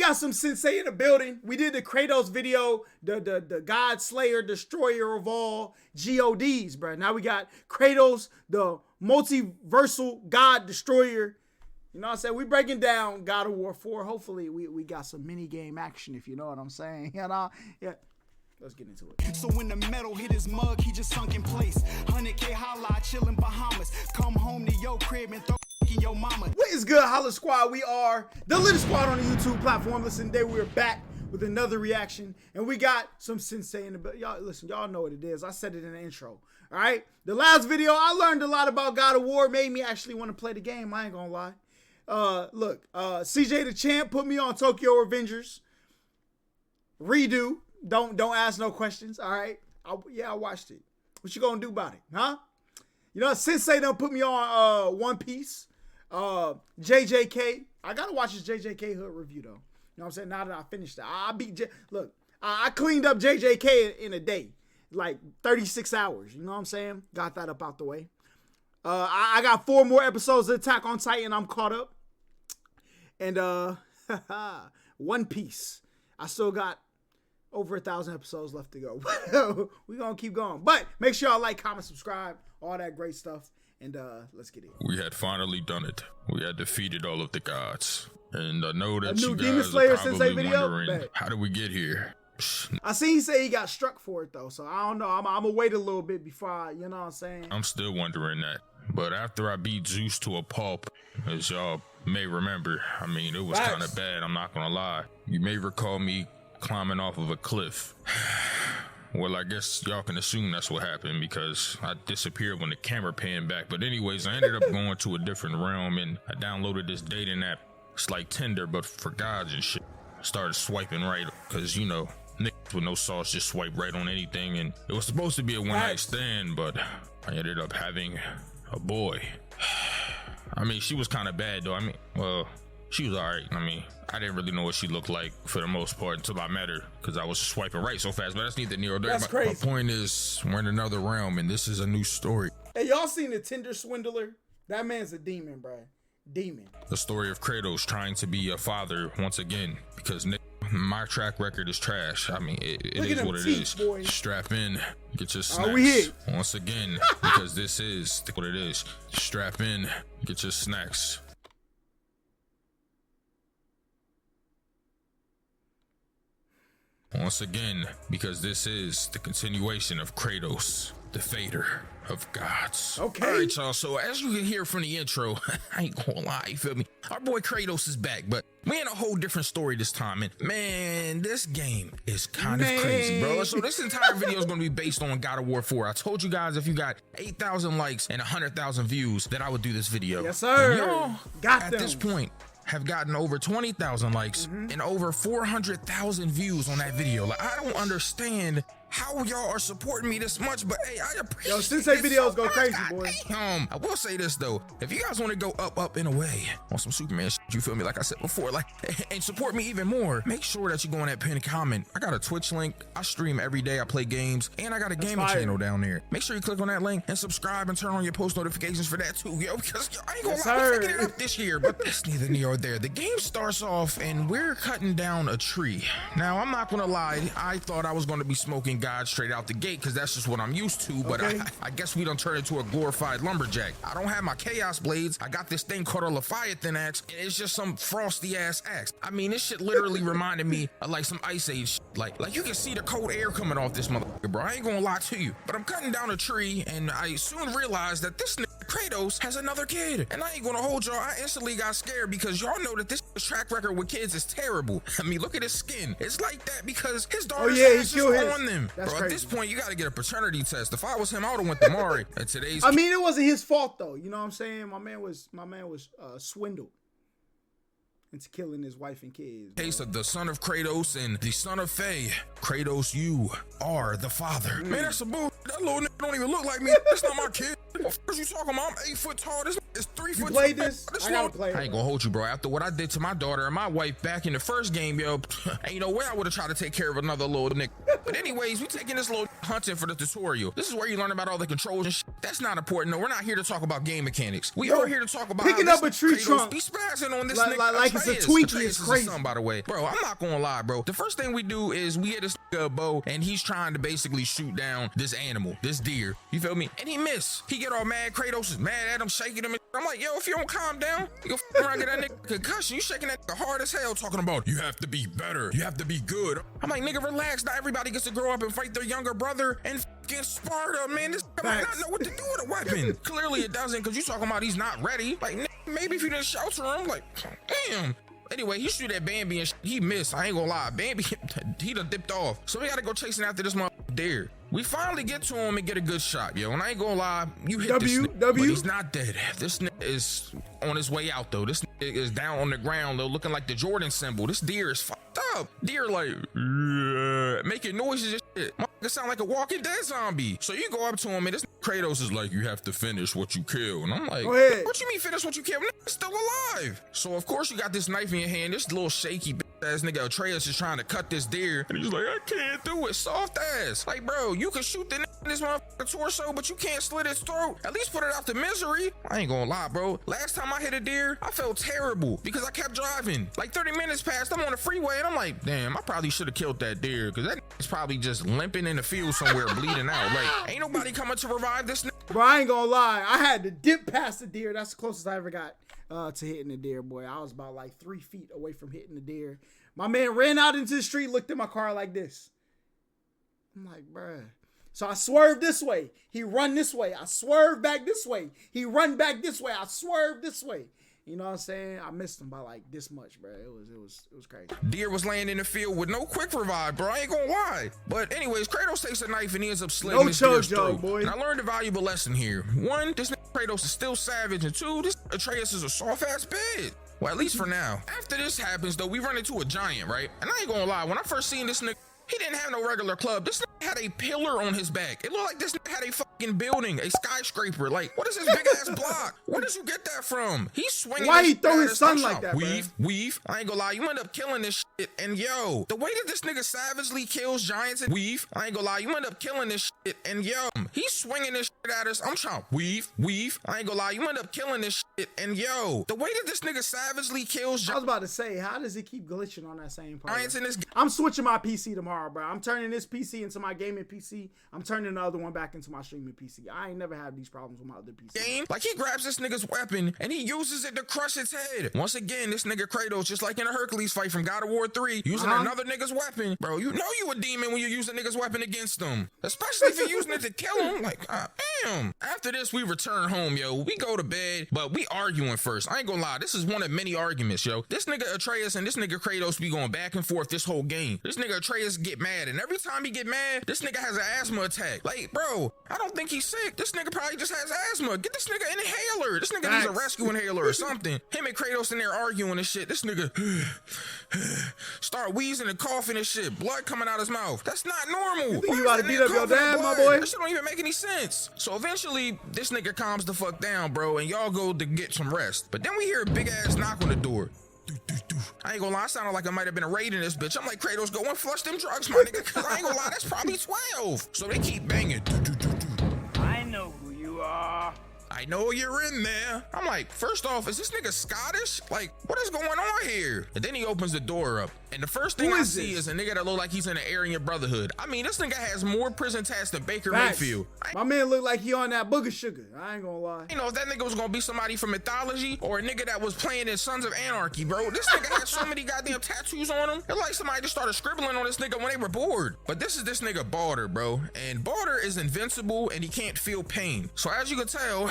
got some sensei in the building. We did the Kratos video, the God Slayer, Destroyer of all GODs, bro. Now we got Kratos, the Multiversal God Destroyer. You know what I'm saying? We breaking down God of War 4. Hopefully we got some mini game action, if you know what I'm saying. You know? Yeah. Let's get into it. So when the metal hit his mug, he just sunk in place. 100K Holla, chillin' Bahamas. Come home to your crib and throw in your mama. What is good, HollaSquad? We are the latest squad on the YouTube platform. Listen, today we're back with another reaction, and we got some sensei in the building. Y'all, listen, y'all know what it is. I said it in the intro. All right. The last video, I learned a lot about God of War. Made me actually want to play the game. I ain't gonna lie. Look, CJ the Champ put me on Tokyo Revengers. Redo. Don't ask no questions. All right. I watched it. What you gonna do about it, huh? You know, Sensei done put me on One Piece. JJK. I gotta watch this JJK Hood review though. You know what I'm saying? Now that I finished that, I cleaned up JJK in a day, like 36 hours. You know what I'm saying? Got that up out the way. I got 4 more episodes of Attack on Titan. I'm caught up. And One Piece. I still got over 1,000 episodes left to go. We're gonna keep going. But make sure y'all like, comment, subscribe, all that great stuff. And let's get it. We had finally done it. We had defeated all of the gods. And I know that new you Demon guys Slayer are probably Sensei video? wondering, Bet. how did we get here? I seen he say he got struck for it though, so I don't know. I'm gonna wait a little bit before I, you know what I'm saying? I'm still wondering that. But after I beat Zeus to a pulp, as y'all may remember, I mean, it was kind of bad, I'm not gonna lie. You may recall me climbing off of a cliff. Well, I guess y'all can assume that's what happened because I disappeared when the camera panned back. But anyways, I ended up going to a different realm and I downloaded this dating app. It's like Tinder, but for gods and shit. Started swiping right because, you know, niggas with no sauce just swipe right on anything. And it was supposed to be a one-night stand, but I ended up having a boy. I mean, she was kind of bad though. I mean, well, she was all right. I mean, I didn't really know what she looked like for the most part until I met her because I was swiping right so fast, but that's neither near nor there. That's crazy. My point is, we're in another realm and this is a new story. Hey, y'all seen the Tinder swindler? That man's a demon, bro. Demon. The story of Kratos trying to be a father once again because my track record is trash. I mean, it is what it is. Boy. Strap in, get your snacks. We hit. Once again, because this is what it is. Strap in, get your snacks. Once again, because this is the continuation of Kratos, the Fader of gods. Okay. All right, y'all. So as you can hear from the intro, I ain't gonna lie, you feel me? Our boy Kratos is back, but we in a whole different story this time. And man, this game is kind of crazy, bro. So this entire video is gonna be based on God of War 4. I told you guys if you got 8,000 likes and 100,000 views that I would do this video. Yes, sir. And y'all, got at them. this point, have gotten over 20,000 likes and over 400,000 views on that video. Like, I don't understand how y'all are supporting me this much, but hey, I appreciate it. Yo, Sensei videos go crazy, God boy. damn. I will say this though, if you guys want to go up in a way on some Superman shit, you feel me, like I said before, like, and support me even more, make sure that you go in that pinned comment. I got a Twitch link, I stream every day, I play games, and I got a gaming channel down there. Make sure you click on that link and subscribe and turn on your post notifications for that too, yo, because I ain't gonna lie, we're picking it up this year, but that's neither near nor there. The game starts off and we're cutting down a tree. Now, I'm not gonna lie, I thought I was gonna be smoking God straight out the gate because that's just what I'm used to, but I guess we done turned into a glorified lumberjack. I don't have my chaos blades. I got this thing called a Leviathan axe, and it's just some frosty ass axe. I mean, this shit literally reminded me of like some Ice Age shit. Like you can see the cold air coming off this motherfucker, bro. I ain't gonna lie to you, but I'm cutting down a tree and I soon realized that this nigga Kratos has another kid, and I ain't gonna hold y'all. I instantly got scared because y'all know that this track record with kids is terrible. I mean, look at his skin. It's like that because his daughter's ass is on them. That's bro, crazy. At this point, you gotta get a paternity test. If I was him, I would've went to Mari. At today's, I mean, it wasn't his fault though. You know what I'm saying? My man was swindled into killing his wife and kids. Case of the son of Kratos and the son of Faye. Kratos, you are the father. Man, that's a bull. That little nigga don't even look like me. That's not my kid. What the f you talking about? I'm 8 foot tall. This is 3 foot tall. Played this? I gotta play it. I ain't gonna hold you, bro. After what I did to my daughter and my wife back in the first game, yo, ain't no way I would have tried to take care of another little nigga. But anyways, we taking this little hunting for the tutorial. This is where you learn about all the controls and shit. That's not important. No, we're not here to talk about game mechanics. We Yo, are here to talk about picking how up a tree Kratos trunk be spazzing on this like- nigga. like it's a Atreus. Twinkie. Atreus It's is crazy. a son, by the way. Bro, I'm not gonna lie, bro. The first thing we do is we hit this nigga a bow, and he's trying to basically shoot down this animal, this deer. You feel me? And he missed. He get all mad. Kratos is mad at him, shaking him. I'm like, yo, if you don't calm down, you gonna f around get that nigga concussion. You shaking that nigga hard as hell, talking about you have to be better, you have to be good. I'm like, nigga, relax. Not everybody gets to grow up and fight their younger brother and get Sparta, man. This nigga might not know what to do with a weapon. Clearly it doesn't, because you talking about he's not ready. Like, maybe if you didn't shelter him, like, damn. Anyway, he shoot at Bambi and he missed. I ain't gonna lie. Bambi, he done dipped off. So we gotta go chasing after this motherfucker deer. We finally get to him and get a good shot, yo. And I ain't gonna lie, you hit this nigga, but he's not dead. This nigga is on his way out, though. This nigga is down on the ground, though, looking like the Jordan symbol. This deer is fucked up. Deer like, making noises and shit. Motherfucker sound like a Walking Dead zombie. So you go up to him and this Kratos is like, you have to finish what you kill. And I'm like, what you mean finish what you kill? Nigga's still alive. So of course you got this knife in your hand. This little shaky ass nigga Atreus is trying to cut this deer. And he's like, I can't do it. Soft ass. Like, bro, you can shoot the nigga in this motherfucker torso, but you can't slit his throat. At least put it out to misery. I ain't gonna lie, bro. Last time I hit a deer, I felt terrible because I kept driving. Like 30 minutes passed, I'm on the freeway and I'm like, damn, I probably should have killed that deer because that is probably just limping in the field somewhere bleeding out. Like, ain't nobody coming to revive this nigga. Bro, I ain't gonna lie. I had to dip past the deer. That's the closest I ever got to hitting the deer, boy. I was about like 3 feet away from hitting the deer. My man ran out into the street, looked at my car like this. I'm like, bruh. So I swerved this way. He run this way. I swerved back this way. He run back this way. I swerved this way. You know what I'm saying? I missed him by like this much, bro. It was crazy. Deer was laying in the field with no quick revive, bro. I ain't gonna lie. But anyways, Kratos takes a knife and he ends up slitting his deer's throat. Boy. And I learned a valuable lesson here. One, this Kratos is still savage, and two, this Atreus is a soft ass bitch. Well, at least for now. After this happens, though, we run into a giant, right? And I ain't gonna lie, when I first seen this nigga, he didn't have no regular club. This nigga had a pillar on his back. It looked like this nigga had a fucking building, a skyscraper. Like, what is this big ass block? Where did you get that from? He's swinging. Why he throw his son like that, Weave. I ain't gonna lie, you end up killing this shit. And yo, the way that this nigga savagely kills giants and weave, I ain't gonna lie, you end up killing this shit. And yo, he's swinging this shit at us. I'm trying to weave. I ain't gonna lie, you end up killing this shit. And yo, the way that this nigga savagely kills I was about to say, how does it keep glitching on that same part? giants in this I'm switching my PC tomorrow, bro. I'm turning this PC into my gaming PC. I'm turning the other one back into my streaming PC. I ain't never had these problems with my other PC. game, like he grabs this nigga's weapon and he uses it to crush its head. Once again, this nigga Kratos, just like in a Hercules fight from God of War 3, using another nigga's weapon. Bro, you know you a demon when you use a nigga's weapon against them. Especially if you're using it to kill him. Like, damn. After this, we return home, yo. We go to bed, but we arguing first. I ain't gonna lie, this is one of many arguments, yo. This nigga Atreus and this nigga Kratos be going back and forth this whole game. This nigga Atreus get mad, and every time he get mad, this nigga has an asthma attack. Like, bro, I don't think he's sick. This nigga probably just has asthma. Get this nigga an inhaler. This nigga needs a rescue inhaler or something. Him and Kratos in there arguing and shit. This nigga start wheezing and coughing and shit. Blood coming out his mouth. That's not normal. You think you about to beat up your dad, my boy? That shit don't even make any sense. So eventually, this nigga calms the fuck down, bro, and y'all go to get some rest. But then we hear a big ass knock on the door. I ain't gonna lie, I sounded like I might have been a raid in this bitch. I'm like, Kratos, go and flush them drugs, my nigga, cause I ain't gonna lie, that's probably 12. So they keep banging. I know who you are. I know you're in there. I'm like, first off, is this nigga Scottish? Like, what is going on here? And then he opens the door up. And the first thing I see is a nigga that look like he's in the Aryan Brotherhood. I mean, this nigga has more prison tats than Baker Mayfield. My man look like he on that booger sugar. I ain't gonna lie. You know, if that nigga was gonna be somebody from mythology or a nigga that was playing in Sons of Anarchy, bro. This nigga has so many goddamn tattoos on him. It's like somebody just started scribbling on this nigga when they were bored. But this is this nigga Balder, bro. And Balder is invincible and he can't feel pain. So as you can tell,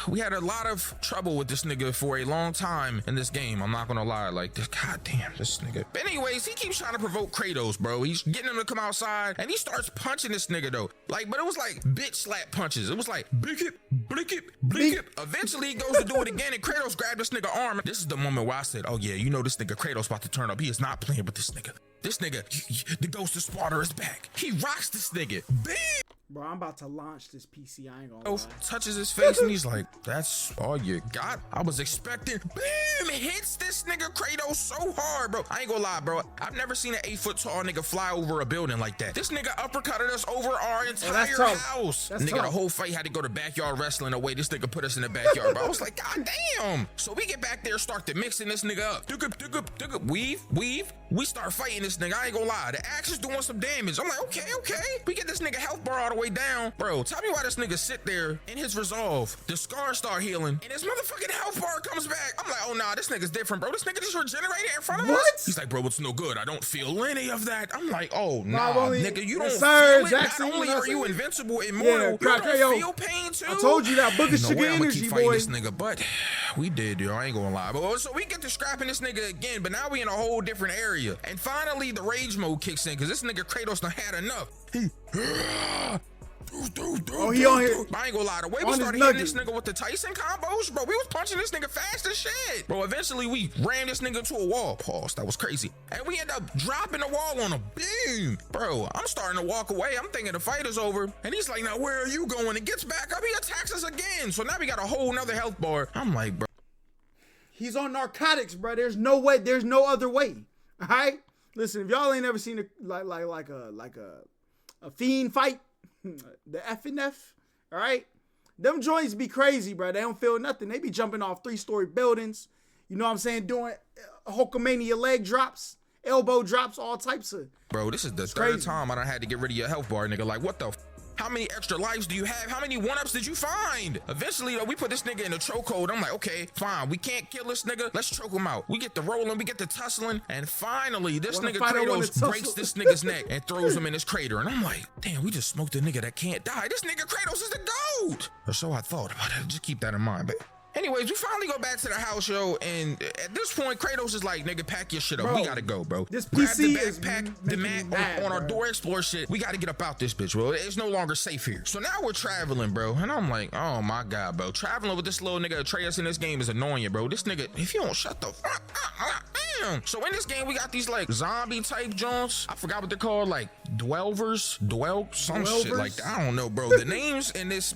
we had a lot of trouble with this nigga for a long time in this game. I'm not gonna lie, like this, goddamn, this nigga. But anyways, he keeps trying to provoke Kratos, bro. He's getting him to come outside and he starts punching this nigga though. Like, but it was like bitch slap punches. It was like blick it, blick it, blick it. Eventually he goes to do it again and Kratos grabbed this nigga arm. This is the moment where I said, oh yeah, you know this nigga Kratos about to turn up. He is not playing with this nigga. This nigga, the ghost of Sparta is back. He rocks this nigga. Bam! Bro, I'm about to launch this PC. I ain't gonna lie. Touches his face and he's like, that's all you got? I was expecting, boom, hits this nigga Kratos so hard, bro. I ain't gonna lie, bro. I've never seen an 8 foot tall nigga fly over a building like that. This nigga uppercutted us over our entire house. That's nigga, tough. the whole fight had to go to backyard wrestling away. This nigga put us in the backyard, bro. I was like, God damn. So we get back there, start to mixing this nigga up. Weave. We start fighting this nigga. I ain't gonna lie. The axe is doing some damage. I'm like, okay. We get this nigga health bar all the way down. Bro, tell me why this nigga sit there in his resolve. The scars start healing and his motherfucking health bar comes back. I'm like, oh nah, this nigga's different, bro. This nigga just regenerated in front of us. He's like, bro, it's no good. I don't feel any of that. I'm like, oh nah, nigga, you don't feel it. Jackson, Not only are you invincible, immortal, Yeah, you don't yo, feel pain too. I told you that booger sugar energy, keep fighting boy. this nigga, but we did, yo. I ain't gonna lie. But so we get to scrapping this nigga again, but now we in a whole different area. And finally, the rage mode kicks in because this nigga Kratos done had enough. Oh, he on here. I ain't gonna lie, the way we started hitting this nigga with the Tyson combos, bro, we was punching this nigga fast as shit. Bro, eventually we ran this nigga to a wall. Pause, that was crazy. And we end up dropping the wall on him. Boom. Bro, I'm starting to walk away. I'm thinking the fight is over. And he's like, now where are you going? And gets back up, he attacks us again. So now we got a whole nother health bar. I'm like, bro. He's on narcotics, bro. There's no way. There's no other way. All right? Listen, if y'all ain't ever seen a fiend fight, the F and F, all right? Them joints be crazy, bro. They don't feel nothing. They be jumping off 3-story buildings. You know what I'm saying? Doing Hulkamania leg drops, elbow drops, all types of. Bro, this is the third time I done had to get rid of your health bar, nigga. Like, what the How many extra lives do you have? How many one-ups did you find? Eventually, though, we put this nigga in a chokehold. I'm like, okay, fine. We can't kill this nigga. Let's choke him out. We get the rolling, we get the tussling, and finally, this nigga Kratos breaks this nigga's neck and throws him in his crater. And I'm like, damn, we just smoked a nigga that can't die. This nigga Kratos is the GOAT. Or so I thought about it. Just keep that in mind, but anyways, we finally go back to the house, yo, and at this point, Kratos is like, nigga, pack your shit up. We gotta go, bro. This Grab PC the backpack, the mat on our door explorer shit. We gotta get up out this bitch, bro. It's no longer safe here. So now we're traveling, bro, and I'm like, oh my God, bro. Traveling with this little nigga Atreus in this game is annoying, bro. This nigga, if you don't shut the fuck up, damn. So in this game, we got these like zombie type joints. I forgot what they're called, like some shit like that. I don't know, bro. The names in this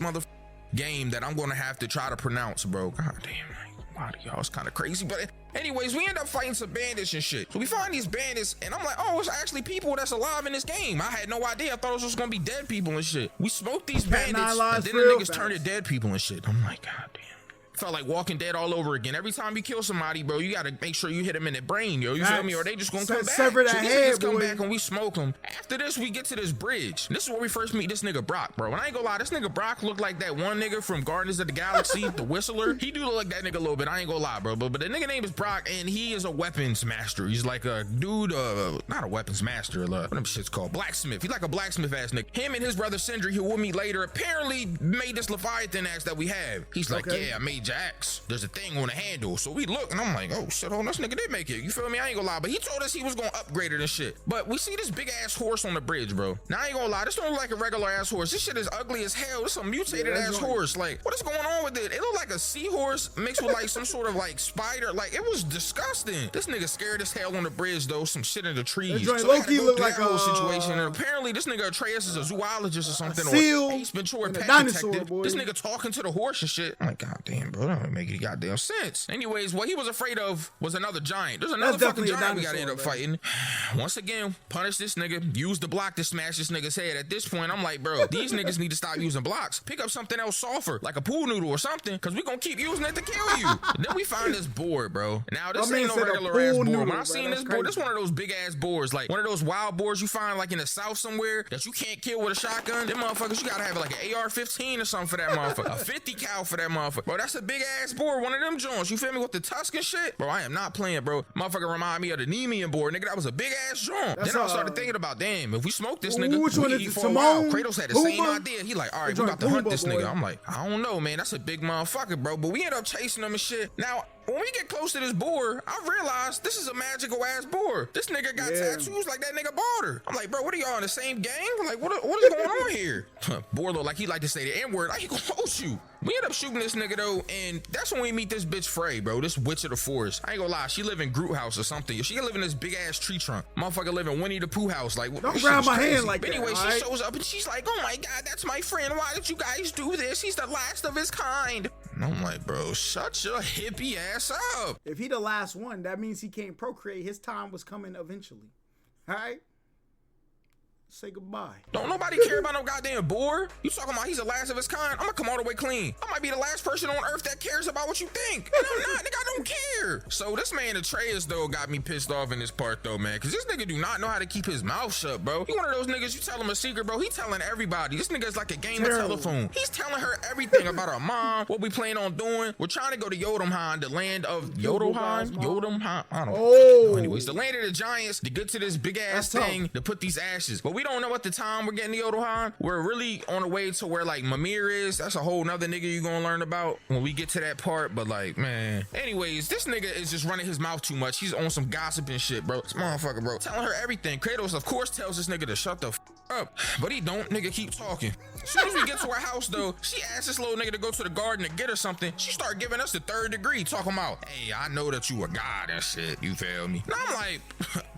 game that I'm gonna have to try to pronounce, bro. God damn, a lot of y'all is kind of crazy. But anyways, we end up fighting some bandits and shit. So we find these bandits, and I'm like, oh, it's actually people that's alive in this game. I had no idea. I thought it was just gonna be dead people and shit. We smoked these bandits, and then the niggas turned to dead people and shit. I'm like, God damn. Felt like Walking Dead all over again. Every time you kill somebody, bro, you gotta make sure you hit them in the brain, yo. You feel me? Or they just gonna come back. So these niggas come back and we smoke them. After this, we get to this bridge. This is where we first meet this nigga Brock, bro. And I ain't gonna lie, this nigga Brock looked like that one nigga from Guardians of the Galaxy, the Whistler. He do look like that nigga a little bit. I ain't gonna lie, bro. But the nigga name is Brock, and he is a weapons master. He's like a dude, not a weapons master, what them shit's called? Blacksmith. He's like a blacksmith ass nigga. Him and his brother Sindri, who we'll meet later, apparently made this Leviathan axe that we have. He's like, yeah, I made your axe. There's a thing on the handle. So we look and I'm like, oh shit, hold on, this nigga did make it. You feel me? I ain't gonna lie, but he told us he was gonna upgrade it and shit. But we see this big ass horse on the bridge, bro. Now I ain't gonna lie, this don't look like a regular ass horse. This shit is ugly as hell. This is a mutated ass horse. Like, what is going on with it? It looked like a seahorse mixed with like some sort of like spider. Like, it was disgusting. This nigga scared as hell on the bridge though. Some shit in the trees. So Loki looked like a whole situation. And apparently this nigga Atreus is a zoologist or something. Or Ace Ventura pet detective. This nigga talking to the horse and shit. I'm like, God damn, bro, that don't make any goddamn sense. Anyways, what he was afraid of was another giant. There's another fucking giant we gotta end up fighting. Once again, punish this nigga, use the block to smash this nigga's head. At this point, I'm like, bro, these niggas need to stop using blocks. Pick up something else softer, like a pool noodle or something, because we gonna keep using it to kill you. And then we find this board, bro. Now, this ain't no regular ass board. When I seen this board, this one of those big ass boards, like one of those wild boards you find like in the south somewhere that you can't kill with a shotgun. Them motherfuckers, you gotta have like an AR-15 or something for that motherfucker. A 50 cal for that motherfucker. Bro, that's a big ass board, one of them joints. You feel me? With the tusk and shit, bro. I am not playing, bro. Motherfucker remind me of the Nemean board, nigga. That was a big ass joint. Then I started thinking about, damn, if we smoke this nigga, we eat for a while. Kratos had the same idea. He like, all right, we got to hunt this nigga. I'm like, I don't know, man. That's a big motherfucker, bro. But we end up chasing him and shit. Now, When we get close to this board, I realize this is a magical ass board. This nigga got tattoos like that nigga bought her. I'm like, bro, what are y'all in the same gang? Like, what is going on here? Board look like he like to say the N-word. I ain't gonna hold you. We end up shooting this nigga though, and that's when we meet this bitch Frey, bro. This witch of the forest. I ain't gonna lie, she live in Groot house or something. She live in this big ass tree trunk. Motherfucker live in Winnie the Pooh house. Like, don't grab my hand like but that. Anyway, she shows up and she's like, oh my god, that's my friend. Why did you guys do this? He's the last of his kind. And I'm like, bro, shut your hippie ass up. If he the last one, that means he can't procreate. His time was coming eventually. All right? Say goodbye. Don't nobody care about no goddamn boar. You talking about he's the last of his kind? I'm gonna come all the way clean. I might be the last person on earth that cares about what you think. And I'm not, nigga, I don't care. So this man Atreus though got me pissed off in this part though, man. Cause this nigga do not know how to keep his mouth shut, bro. He one of those niggas, you tell him a secret, bro. He telling everybody. This nigga's like a game of telephone. He's telling her everything about her mom, what we plan on doing. We're trying to go to Jotunheim, the land of Jotunheim. I don't know. Anyways, the land of the giants to get to this big ass thing to put these ashes. But we don't know at the time we're getting to Jotunheim. We're really on the way to where like Mimir is. That's a whole nother nigga you gonna learn about when we get to that part. But like, man. Anyways, this nigga is just running his mouth too much. He's on some gossip and shit, bro. This motherfucker, bro. Telling her everything. Kratos, of course, tells this nigga to shut the up. But he don't. Nigga keep talking. As soon as we get to her house, though, she asked this little nigga to go to the garden to get her something. She started giving us the 3rd degree, talking about, hey, I know that you a god and shit. You feel me? And I'm like,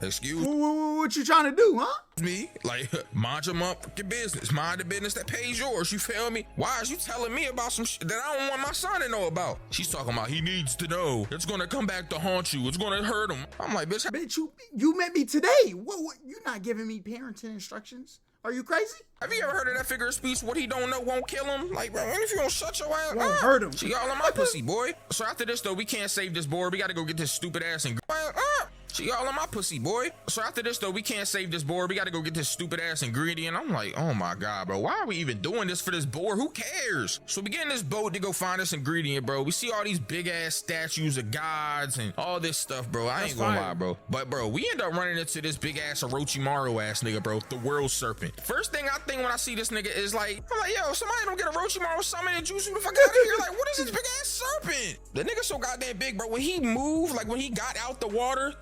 excuse me? What you trying to do, huh? Me? Like, mind your motherfucking business. Mind the business that pays yours. You feel me? Why is you telling me about some shit that I don't want my son to know about? She's talking about he needs to know. It's gonna come back to haunt you. It's gonna hurt him. I'm like, bitch, you met me today. What? You're not giving me parenting instructions. Are you crazy? Have you ever heard of that figure of speech? What he don't know won't kill him. Like, bro, if you don't shut your ass, won't hurt him. She all in my pussy, boy. So after this though, we can't save this board. We gotta go get this stupid ass and. She all in my pussy, boy. So after this though, we can't save this board. We gotta go get this stupid ass ingredient. I'm like, oh my god, bro. Why are we even doing this for this board? Who cares? So we get in this boat to go find this ingredient, bro. We see all these big ass statues of gods and all this stuff, bro. I ain't gonna lie, bro. But bro, we end up running into this big ass Orochimaru ass nigga, bro. The world serpent. First thing I think when I see this nigga is like, I'm like, yo, somebody don't get Orochimaru summon and juice the fuck out of here. Like, what is this big ass serpent? The nigga so goddamn big, bro. When he moved, like when he got out the water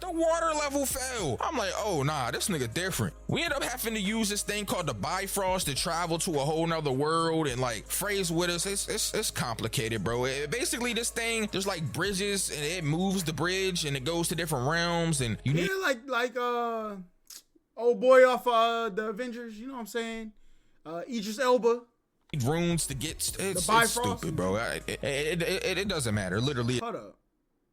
level fell. I'm like, oh nah, this nigga different. We end up having to use this thing called the Bifrost to travel to a whole nother world and like phrase with us. It's complicated, bro. Basically this thing, there's like bridges and it moves the bridge and it goes to different realms and you need like old boy off the Avengers, you know what I'm saying? Idris Elba. Runes to get it's stupid, bro. It doesn't matter. Literally. Hold up.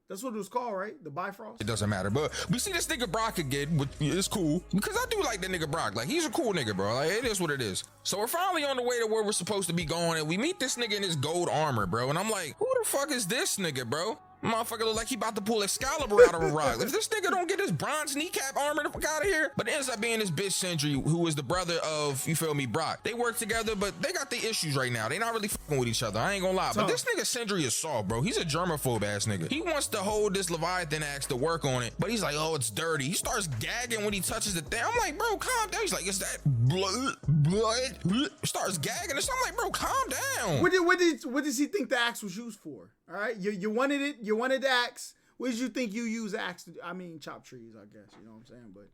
That's what it was called, right? The Bifrost? It doesn't matter, but we see this nigga Brock again, which is cool, because I do like the nigga Brock. Like, he's a cool nigga, bro. Like, it is what it is. So we're finally on the way to where we're supposed to be going, and we meet this nigga in his gold armor, bro. And I'm like, who the fuck is this nigga, bro? Motherfucker look like he about to pull Excalibur out of a rock. If this nigga don't get his bronze kneecap armor the fuck out of here. But it ends up being this bitch Sindri, who is the brother of, you feel me, Brock. They work together, but they got the issues right now. They not really fucking with each other. I ain't gonna lie. But this nigga Sindri is soft, bro. He's a germaphobe ass nigga. He wants to hold this Leviathan axe to work on it, but he's like, oh, it's dirty. He starts gagging when he touches the thing. I'm like, bro, calm down. He's like, is that blood? Starts gagging. And so I'm like, bro, calm down. What does he think the axe was used for? All right, you wanted it. You wanted the axe. What did you think you use axe to do? I mean, chop trees, I guess. You know what I'm saying? But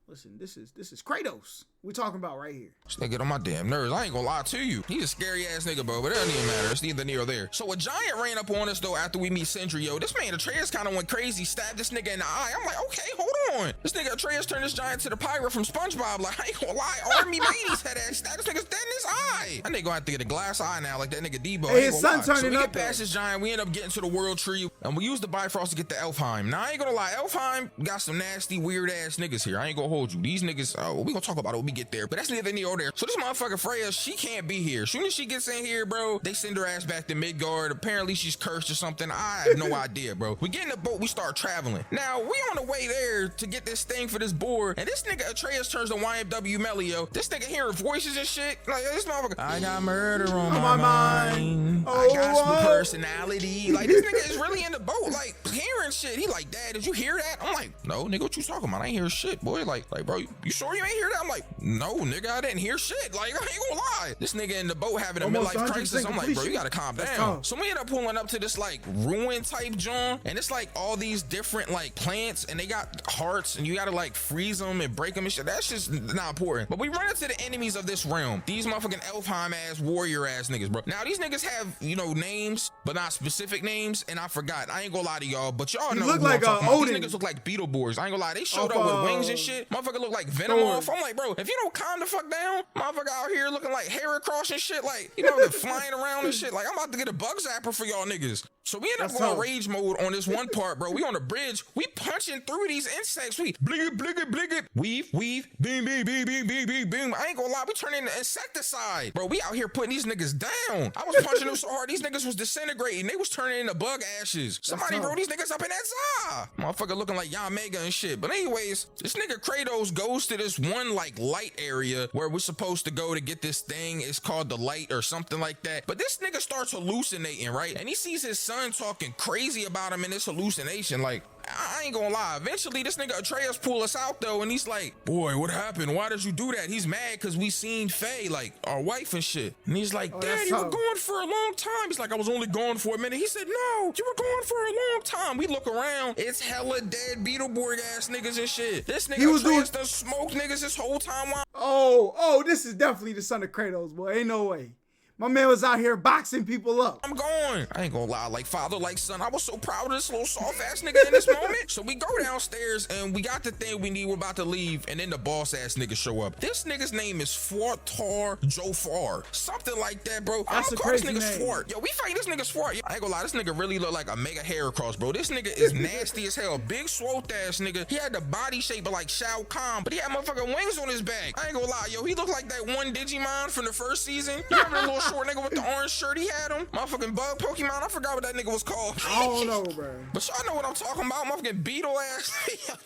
listen, this is Kratos we're talking about right here. This nigga on my damn nerves. I ain't gonna lie to you. He's a scary ass nigga, bro, but it doesn't even matter. It's neither near or there. So a giant ran up on us though after we meet Sindri, yo. This man Atreus kind of went crazy, stabbed this nigga in the eye. I'm like, okay, hold on. This nigga Atreus turned this giant to the pirate from SpongeBob. Like, I ain't gonna lie, Army Mateys had ass stabbed this nigga's dead in his eye. That nigga gonna have to get a glass eye now, like that nigga Debo. Hey, his son turning so we up. Get past this giant, we end up getting to the world tree, and we use the Bifrost to get to Alfheim. Now I ain't gonna lie, Alfheim got some nasty, weird ass niggas here. I ain't gonna hold you. These niggas, we gonna talk about it when we get there, but that's neither near or there. So this motherfucker Freya, she can't be here. As soon as she gets in here, bro, they send her ass back to Midgard. Apparently she's cursed or something. I have no idea, bro. We get in the boat, we start traveling. Now we on the way there to get this thing for this board, and this nigga Atreus turns to YMW Melio. This nigga hearing voices and shit. Like this motherfucker, I got murder on my mind. I got some personality. Like this nigga is really in the boat, like hearing shit. He like, Dad, did you hear that? I'm like, no, nigga, what you talking about? I ain't hear shit, boy. Like, like, bro, you sure you ain't hear that? I'm like, no, nigga, I didn't hear shit. Like, I ain't gonna lie. This nigga in the boat having a Almost midlife crisis. I'm like, bro, you gotta calm down. tough. So we end up pulling up to this like ruin type joint, and it's like all these different like plants, and they got hearts, and you gotta like freeze them and break them and shit. That's just not important. But we run into the enemies of this realm. These motherfucking Alfheim ass warrior ass niggas, bro. Now these niggas have, you know, names, but not specific names, and I forgot. I ain't gonna lie to y'all, but y'all know look who like I'm talking about. Odin. These niggas look like Beetleborgs. I ain't gonna lie. They showed Off, up with wings and shit. Motherfucker look like Venom Thor. off. I'm like, bro, if you don't calm the fuck down, motherfucker out here looking like Heracross and shit, like, you know, they're flying around and shit. Like, I'm about to get a bug zapper for y'all niggas. So we end up going rage mode on this one part, bro. We on the bridge. We punching through these insects. We bligget, bligget, bligget. Weave, beam, beam, beam, beam, beam, beam, beam. I ain't gonna lie. We turn into insecticide. Bro, we out here putting these niggas down. I was punching them so hard, these niggas was disintegrating. They was turning into bug ashes. Somebody rolled these niggas up in that za. Motherfucker looking like Yamega and shit. But anyways, this nigga Kratos goes to this one like light area where we're supposed to go to get this thing. It's called the light or something like that. But this nigga starts hallucinating, right? And he sees his son talking crazy about him in this hallucination. Like, I ain't gonna lie. Eventually, this nigga Atreus pull us out though, and he's like, "Boy, what happened? Why did you do that?" He's mad because we seen Faye, like our wife and shit. And he's like, "Dad, you were gone for a long time." He's like, "I was only gone for a minute." He said, "No, you were gone for a long time." We look around, it's hella dead Beetleborg ass niggas and shit. This nigga Atreus done smoked niggas this whole time. Oh, this is definitely the son of Kratos, boy. Ain't no way. My man was out here boxing people up. I'm going. I ain't gonna lie, like father, like son. I was so proud of this little soft ass nigga in this moment. So we go downstairs and we got the thing we need. We're about to leave, and then the boss ass nigga show up. This nigga's name is Fortar Jofar, something like that, bro. That's I'm a gonna call this crazy nigga name. Swart. Yo, we fight this nigga Swart. I ain't gonna lie, this nigga really look like a mega Heracross, bro. This nigga is nasty as hell. Big swole ass nigga. He had the body shape of like Shao Kahn, but he had motherfucking wings on his back. I ain't gonna lie, yo, he looked like that one Digimon from the first season. You remember the little short nigga with the orange shirt he had on? Motherfucking bug Pokemon. I forgot what that nigga was called. I don't know, bro. But y'all know what I'm talking about. Motherfucking beetle ass.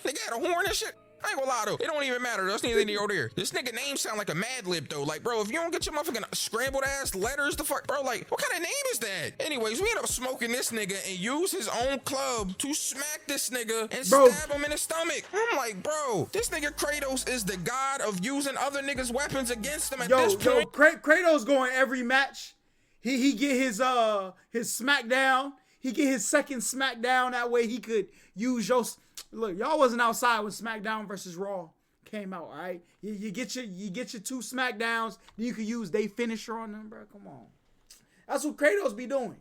Nigga had a horn and shit. I ain't gonna lie though, it don't even matter. That's neither here nor there. This nigga name sound like a Mad Lib though. Like, bro, if you don't get your motherfucking scrambled ass letters, the fuck, bro, like, what kind of name is that? Anyways, we end up smoking this nigga and use his own club to smack this nigga and stab him in the stomach. I'm like, bro, this nigga Kratos is the god of using other niggas' weapons against him at this point. Kratos going every match. He get his smackdown. He get his second smackdown. That way he could use your. Look, y'all wasn't outside when SmackDown versus Raw came out, all right? You get your 2 SmackDowns, then you could use they finisher on them, bro. Come on. That's what Kratos be doing.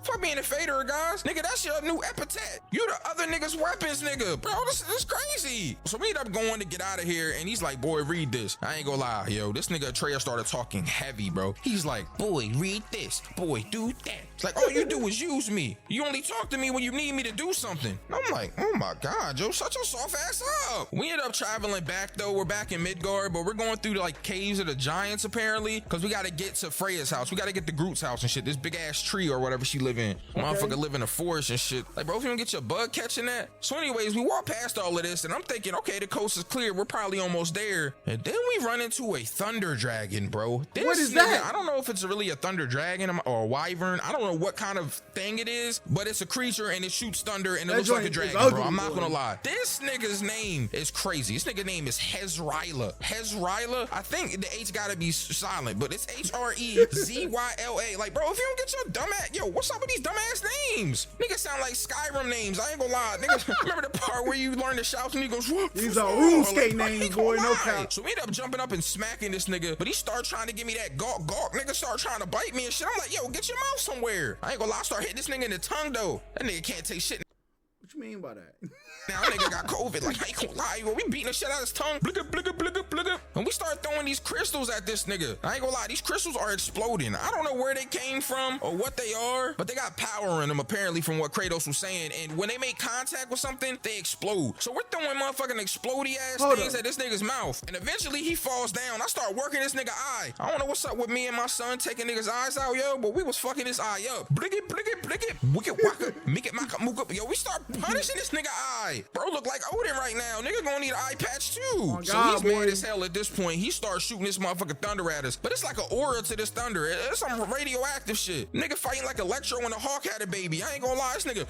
Fuck being a fader, guys. Nigga, that's your new epithet. You the other niggas' weapons, nigga. Bro, this is crazy. So we end up going to get out of here, and he's like, boy, read this. I ain't gonna lie, yo. This nigga Atreus started talking heavy, bro. He's like, boy, read this. Boy, do that. It's like, all you do is use me. You only talk to me when you need me to do something. I'm like, oh my God, yo, shut your soft ass up. We end up traveling back, though. We're back in Midgard, but we're going through the, like, caves of the giants, apparently, because we got to get to Freya's house. We got to get to Groot's house and shit. This big ass tree or whatever she live in. Motherfucker live in a forest and shit. Like, bro, if you don't get your bug catching that. So anyways, we walk past all of this and I'm thinking, okay, the coast is clear. We're probably almost there. And then we run into a thunder dragon, bro. What is that? I don't know if it's really a thunder dragon or a wyvern. I don't know what kind of thing it is, but it's a creature and it shoots thunder and it looks like a dragon, ugly, bro. I'm not gonna lie. This nigga's name is crazy. This nigga name is Hezryla. Hezryla. I think the H gotta be silent, but it's Hrezyla. Like, bro, if you don't get your dumb ass, yo, what's up with these dumbass names? Niggas sound like Skyrim names. I ain't gonna lie. Niggas, remember the part where you learn the shouts and he goes, whoop? These are RuneScape names, boy, no count. So we end up jumping up and smacking this nigga, but he started trying to give me that gawk. Nigga started trying to bite me and shit. I'm like, yo, get your mouth somewhere. I ain't gonna lie. I start hitting this nigga in the tongue though. That nigga can't take shit. What you mean by that? Now nigga got COVID. Like, I ain't gonna lie, yo. We beating the shit out of his tongue. Bligga, bligga, bligga, bligga. And we start throwing these crystals at this nigga. I ain't gonna lie, these crystals are exploding. I don't know where they came from or what they are, but they got power in them apparently from what Kratos was saying. And when they make contact with something, they explode. So we're throwing motherfucking explodey ass things at this nigga's mouth. And eventually he falls down. I start working this nigga eye. I don't know what's up with me and my son taking niggas' eyes out, yo, but we was fucking this eye up. Bligga, bligga, bligga. Wicked waka. Make it maka muka. Yo, we start punishing this nigga eye. Bro look like Odin right now. Nigga gonna need an eye patch too. Oh, so God, he's mad as hell at this point. He starts shooting this motherfucking thunder at us. But it's like an aura to this thunder. It's some radioactive shit. Nigga fighting like Electro when the Hawk had a baby. I ain't gonna lie, this nigga.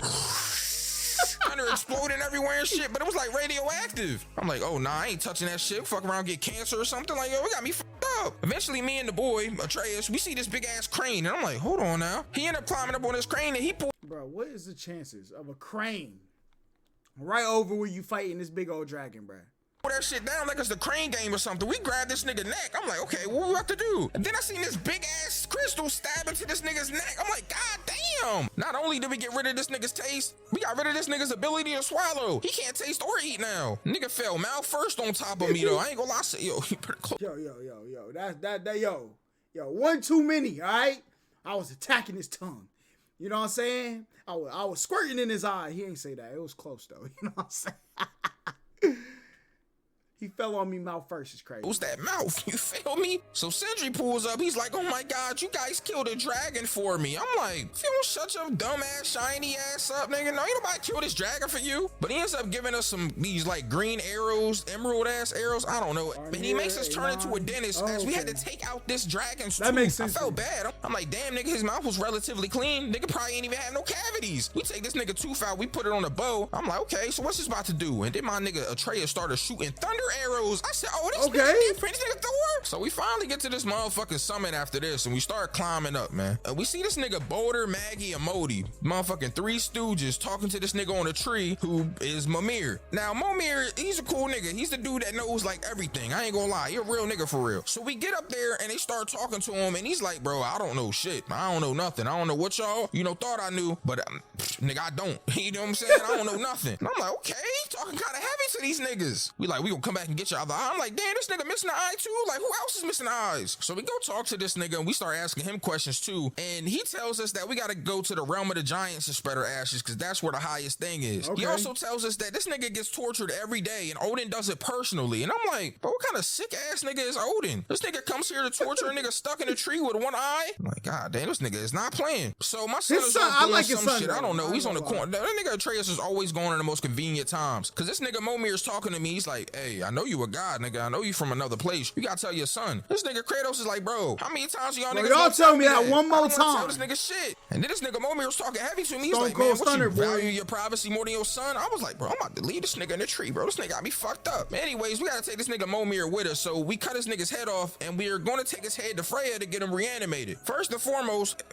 I thunder exploding everywhere and shit, but it was like radioactive. I'm like, oh nah, I ain't touching that shit. Fuck around, get cancer or something. Like, yo, it got me fucked up. Eventually, me and the boy, Atreus, we see this big ass crane, and I'm like, hold on now. He ended up climbing up on this crane, and he pulled. Bro, what is the chances of a crane right over where you fighting this big old dragon, bro? That shit down like it's the crane game or something. We grabbed this nigga neck. I'm like, okay, what we about to do? And then I seen this big ass crystal stab into this nigga's neck. I'm like, god damn. Not only did we get rid of this nigga's taste, we got rid of this nigga's ability to swallow. He can't taste or eat now. Nigga fell mouth first on top of me though. I ain't gonna lie, yo, he pretty close. Yo, one too many, all right? I was attacking his tongue. You know what I'm saying? I was squirting in his eye. He ain't say that. It was close though. You know what I'm saying? He fell on me mouth first. It's crazy. What's that mouth? You feel me? So Sindri pulls up. He's like, oh my God, you guys killed a dragon for me. I'm like, you don't shut your dumb ass, shiny ass up, nigga. No, ain't nobody killed this dragon for you. But he ends up giving us these like green arrows, emerald ass arrows. I don't know. And he makes us turn into a dentist as we had to take out this dragon's tooth. That makes sense. I felt bad. I'm like, damn, nigga, his mouth was relatively clean. Nigga probably ain't even have no cavities. We take this nigga tooth out. We put it on a bow. I'm like, okay, so what's this about to do? And then my nigga Atreus started shooting thunder arrows. I said, oh, this nigga different. This nigga Thor. So we finally get to this motherfucking summit after this, and we start climbing up, man. We see this nigga Boulder, Maggie, and Modi, motherfucking three stooges, talking to this nigga on a tree who is Mimir. Now, Mimir, he's a cool nigga. He's the dude that knows like everything. I ain't gonna lie. He a real nigga for real. So we get up there, and they start talking to him, and he's like, bro, I don't know shit. I don't know nothing. I don't know what y'all, thought I knew, but nigga, I don't. You know what I'm saying? I don't know nothing. And I'm like, okay, talking kind of heavy to these niggas. We gonna come back and get your other eye. I'm like, damn, this nigga missing an eye too? Like, who else is missing eyes? So we go talk to this nigga and we start asking him questions too. And he tells us that we gotta go to the realm of the giants and spread our ashes because that's where the highest thing is. Okay. He also tells us that this nigga gets tortured every day and Odin does it personally. And I'm like, bro, what kind of sick ass nigga is Odin? This nigga comes here to torture a nigga stuck in a tree with one eye? I'm like, god damn, this nigga is not playing. So my son is doing some shit. I don't know. He's on the corner. That nigga Atreus is always going in the most convenient times. Cause this nigga Momir is talking to me. He's like, hey, I know you a god, nigga. I know you from another place. You gotta tell your son. This nigga Kratos is like, bro, how many times y'all niggas y'all tell me that one more time? Tell this nigga shit. And then this nigga Momir was talking heavy to me. He's like, man, what you value your privacy more than your son? I was like, bro, I'm about to leave this nigga in the tree, bro. This nigga got me fucked up. Anyways, we gotta take this nigga Momir with us. So we cut this nigga's head off and we're gonna take his head to Freya to get him reanimated. First and foremost,